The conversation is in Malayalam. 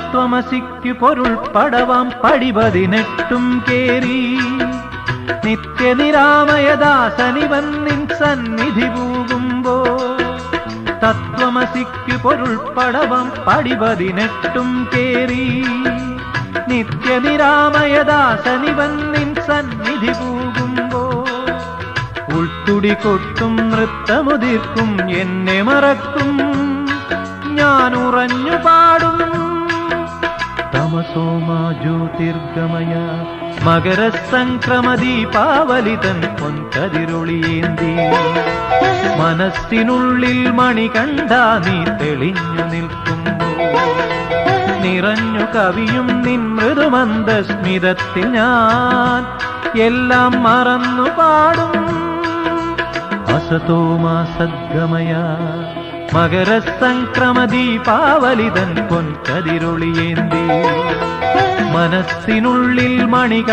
തത്വമസിക്കു പൊരുൾ പടവാം പടി 18 കേറി നിത്യനിരാമയദാസനിവൻ നിൻ സന്നിധി പൂകുമ്പോ തത്വമസിക്കു പൊരുൾ പടവാം പടി 18 കേറി നിത്യനിരാമയദാസനിവൻ നിൻ സന്നിധി പൂകുമ്പോ ഉൾത്തുടി കൊട്ടും നൃത്തമുതിർക്കും എന്നെ മറക്കും ഞാൻ ഉറഞ്ഞു പാടും തമസോമാ ജ്യോതിർഗമയ മകരസംക്രമദീപാവലിതൻ പൊൻകതിരൊളിയേന്തി മനസ്സിനുള്ളിൽ മണികണ്ഠ നീ തെളിഞ്ഞു നിൽക്കുമ്പോ നിറഞ്ഞു കവിയും നിൻ മൃദുമന്ദസ്മിതത്തിൽ ഞാൻ എല്ലാം മറന്നു പാടും അസതോമാ സദ്ഗമയ മകരസംക്രമദീപാവലിതൻ പൊൻകതിരൊളിയേന്തി മനസ്സിനുള്ളിൽ മണികണ്ഠ